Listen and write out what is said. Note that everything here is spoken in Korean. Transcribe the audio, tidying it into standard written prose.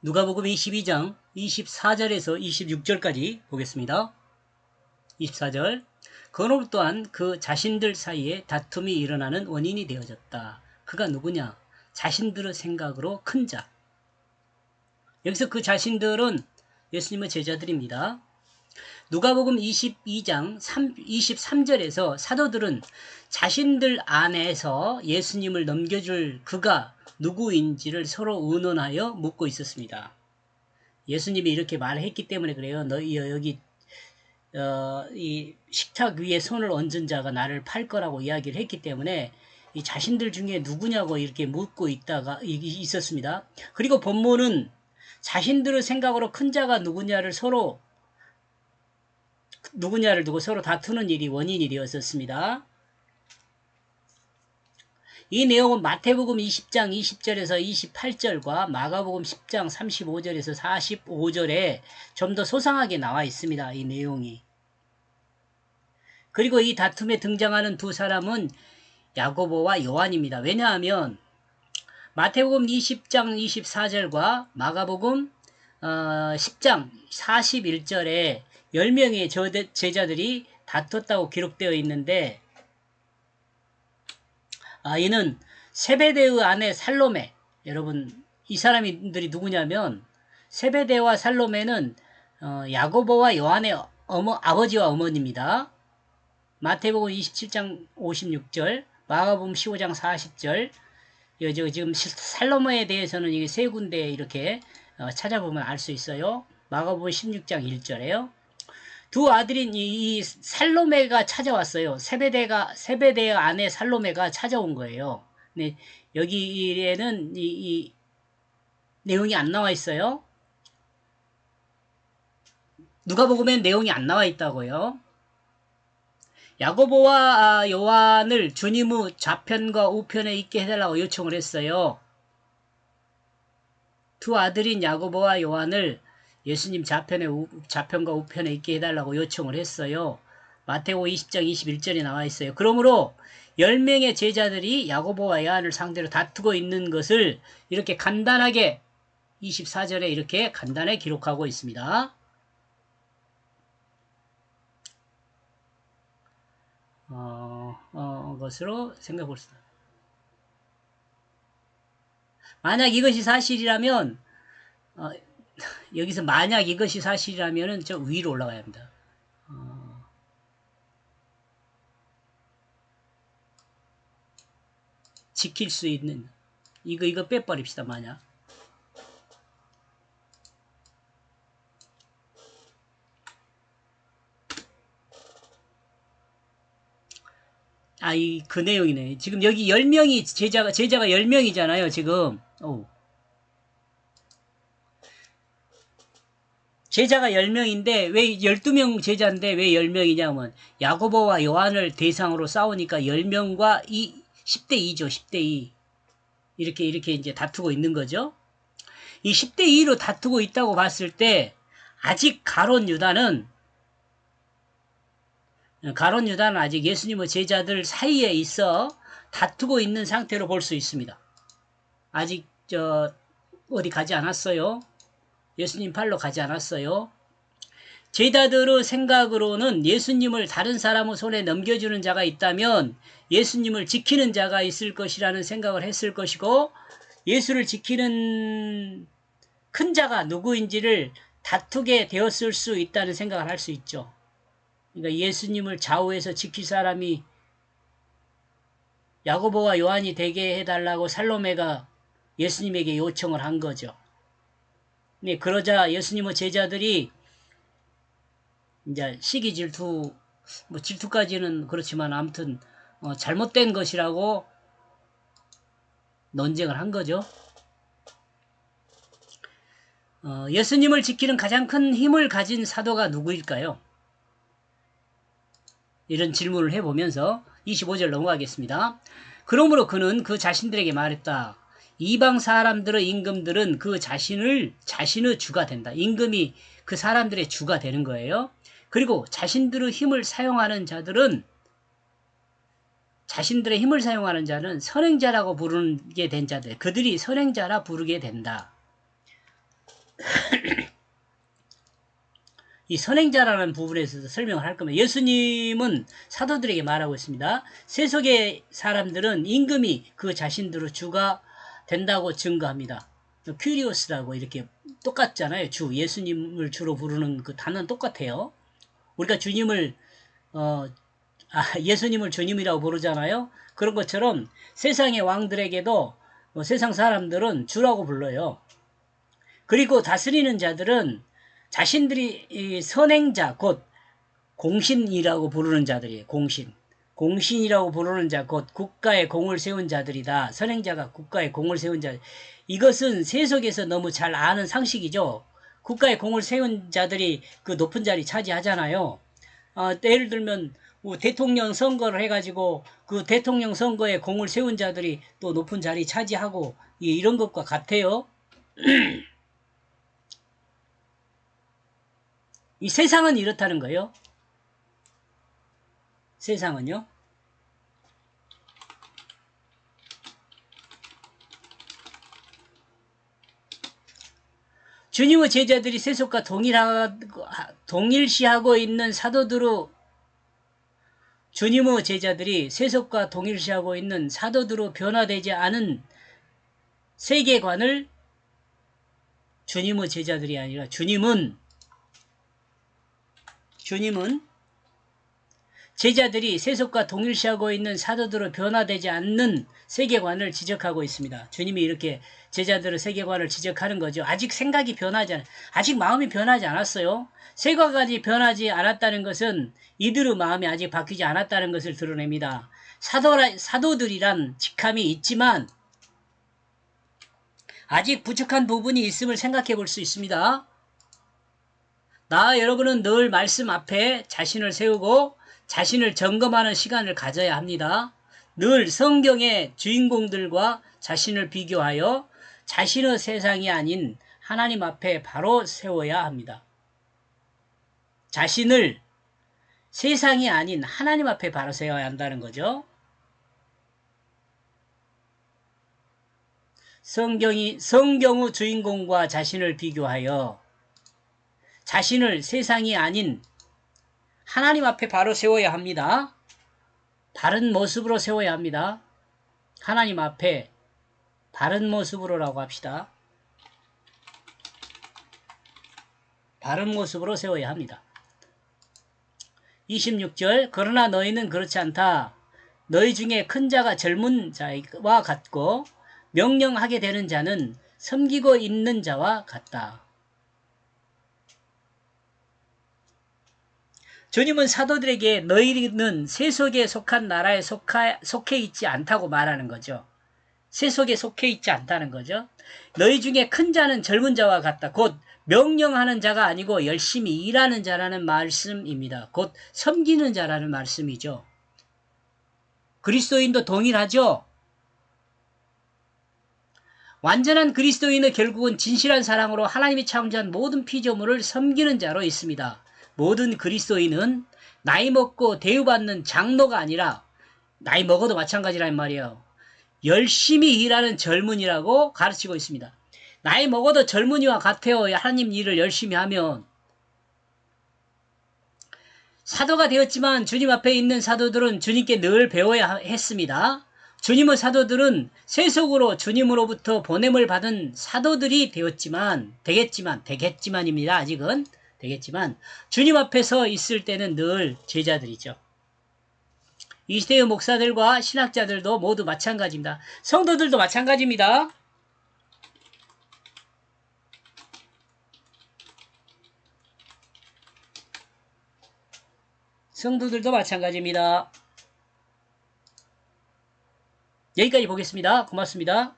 누가복음 22장 24절에서 26절까지 보겠습니다. 24절. 그로 또한 그 자신들 사이에 다툼이 일어나는 원인이 되어졌다. 그가 누구냐? 자신들의 생각으로 큰 자. 여기서 그 자신들은 예수님의 제자들입니다. 누가복음 22장 23절에서 사도들은 자신들 안에서 예수님을 넘겨줄 그가 누구인지를 서로 의논하여 묻고 있었습니다. 예수님이 이렇게 말했기 때문에 그래요. 너희 여기 이 식탁 위에 손을 얹은 자가 나를 팔 거라고 이야기를 했기 때문에 이 자신들 중에 누구냐고 이렇게 묻고 있었습니다. 그리고 본문은 자신들의 생각으로 큰 자가 누구냐를 두고 서로 다투는 일이 원인이 되었었습니다. 이 내용은 마태복음 20장 20절에서 28절과 마가복음 10장 35절에서 45절에 좀 더 소상하게 나와 있습니다. 이 내용이. 그리고 이 다툼에 등장하는 두 사람은 야고보와 요한입니다. 왜냐하면 마태복음 20장 24절과 마가복음 10장 41절에 10명의 제자들이 다퉜다고 기록되어 있는데 이는 세베대의 아내 살로메. 여러분 이 사람들이 누구냐면 세베대와 살로메는 야고보와 요한의 아버지와 어머니입니다. 마태복음 27장 56절, 마가복음 15장 40절. 지금 살로메에 대해서는 이게 세 군데 이렇게 찾아보면 알 수 있어요. 마가복음 16장 1절에요. 두 아들인 이 살로메가 찾아왔어요. 세베대의 아내 살로메가 찾아온 거예요. 근데 여기에는 이 내용이 안 나와 있어요. 누가복음엔 내용이 안 나와 있다고요. 야고보와 요한을 주님의 좌편과 우편에 있게 해달라고 요청을 했어요. 두 아들인 야고보와 요한을 예수님 좌편과 우편에 있게 해달라고 요청을 했어요. 마태복음 20장 21절에 나와 있어요. 그러므로 10명의 제자들이 야고보와 요한을 상대로 다투고 있는 것을 이렇게 간단하게 24절에 이렇게 간단하게 기록하고 있습니다. 것으로 생각해 볼 수 있다. 만약 이것이 사실이라면 여기서 만약 이것이 사실이라면은 저 위로 올라가야 합니다. 지킬 수 있는 이거 빼버립시다. 만약 그 내용이네. 지금 여기 10명이 제자가 10명이잖아요. 지금 제자가 10명인데 왜 12명 제자인데 왜 10명이냐면 야고보와 요한을 대상으로 싸우니까 10명과 10대 2죠. 10대 2. 이렇게 이제 다투고 있는 거죠. 이 10대 2로 다투고 있다고 봤을 때 아직 가룟 유다는 아직 예수님의 제자들 사이에 있어 다투고 있는 상태로 볼 수 있습니다. 아직 어디 가지 않았어요. 예수님 팔로 가지 않았어요. 제자들의 생각으로는 예수님을 다른 사람의 손에 넘겨주는 자가 있다면 예수님을 지키는 자가 있을 것이라는 생각을 했을 것이고 예수를 지키는 큰 자가 누구인지를 다투게 되었을 수 있다는 생각을 할 수 있죠. 그러니까 예수님을 좌우에서 지킬 사람이 야고보와 요한이 되게 해달라고 살로메가 예수님에게 요청을 한 거죠. 네, 그러자 예수님의 제자들이 이제 시기 질투, 질투까지는 그렇지만 아무튼 잘못된 것이라고 논쟁을 한 거죠. 예수님을 지키는 가장 큰 힘을 가진 사도가 누구일까요? 이런 질문을 해보면서 25절 넘어가겠습니다. 그러므로 그는 그 자신들에게 말했다. 이방 사람들의 임금들은 그 자신의 주가 된다. 임금이 그 사람들의 주가 되는 거예요. 그리고 자신들의 힘을 사용하는 자는 선행자라고 부르게 된 자들, 그들이 선행자라 부르게 된다. 이 선행자라는 부분에서도 설명을 할 겁니다. 예수님은 사도들에게 말하고 있습니다. 세속의 사람들은 임금이 그 자신들의 주가 된다고 증거합니다. 큐리오스라고 이렇게 똑같잖아요. 주, 예수님을 주로 부르는 그 단어는 똑같아요. 우리가 주님을 예수님을 주님이라고 부르잖아요. 그런 것처럼 세상의 왕들에게도 세상 사람들은 주라고 불러요. 그리고 다스리는 자들은 자신들이 선행자 곧 공신이라고 부르는 자들이에요. 공신이라고 부르는 자 곧 국가에 공을 세운 자들이다. 선행자가 국가에 공을 세운 자. 이것은 세속에서 너무 잘 아는 상식이죠. 국가에 공을 세운 자들이 그 높은 자리 차지하잖아요. 예를 들면 대통령 선거를 해가지고 그 대통령 선거에 공을 세운 자들이 또 높은 자리 차지하고 이런 것과 같아요. 이 세상은 이렇다는 거예요. 세상은요. 주님의 제자들이 세속과 동일시하고 있는 사도들로 주님의 제자들이 세속과 동일시하고 있는 사도들로 변화되지 않은 세계관을 주님의 제자들이 아니라 주님은 제자들이 세속과 동일시하고 있는 사도들로 변화되지 않는 세계관을 지적하고 있습니다. 주님이 이렇게 제자들의 세계관을 지적하는 거죠. 아직 생각이 변하지 않아요. 아직 마음이 변하지 않았어요. 세계관이 변하지 않았다는 것은 이들의 마음이 아직 바뀌지 않았다는 것을 드러냅니다. 사도들이란 직함이 있지만 아직 부족한 부분이 있음을 생각해 볼 수 있습니다. 여러분은 늘 말씀 앞에 자신을 세우고 자신을 점검하는 시간을 가져야 합니다. 늘 성경의 주인공들과 자신을 비교하여 자신의 세상이 아닌 하나님 앞에 바로 세워야 합니다. 자신을 세상이 아닌 하나님 앞에 바로 세워야 한다는 거죠. 성경의 주인공과 자신을 비교하여 자신을 세상이 아닌 하나님 앞에 바로 세워야 합니다. 바른 모습으로 세워야 합니다. 하나님 앞에 바른 모습으로라고 합시다. 바른 모습으로 세워야 합니다. 26절 그러나 너희는 그렇지 않다. 너희 중에 큰 자가 젊은 자와 같고 명령하게 되는 자는 섬기고 있는 자와 같다. 주님은 사도들에게 너희는 세속에 속한 나라에 속해 있지 않다고 말하는 거죠. 세속에 속해 있지 않다는 거죠. 너희 중에 큰 자는 젊은 자와 같다. 곧 명령하는 자가 아니고 열심히 일하는 자라는 말씀입니다. 곧 섬기는 자라는 말씀이죠. 그리스도인도 동일하죠. 완전한 그리스도인은 결국은 진실한 사랑으로 하나님이 창조한 모든 피조물을 섬기는 자로 있습니다. 모든 그리스도인은 나이 먹고 대우받는 장로가 아니라 나이 먹어도 마찬가지란 말이에요. 열심히 일하는 젊은이라고 가르치고 있습니다. 나이 먹어도 젊은이와 같아요. 하나님 일을 열심히 하면. 사도가 되었지만 주님 앞에 있는 사도들은 주님께 늘 배워야 했습니다. 주님의 사도들은 세속으로 주님으로부터 보냄을 받은 사도들이 되겠지만입니다. 아직은 되겠지만 주님 앞에 서 있을 때는 늘 제자들이죠. 이 시대의 목사들과 신학자들도 모두 마찬가지입니다. 성도들도 마찬가지입니다. 성도들도 마찬가지입니다. 여기까지 보겠습니다. 고맙습니다.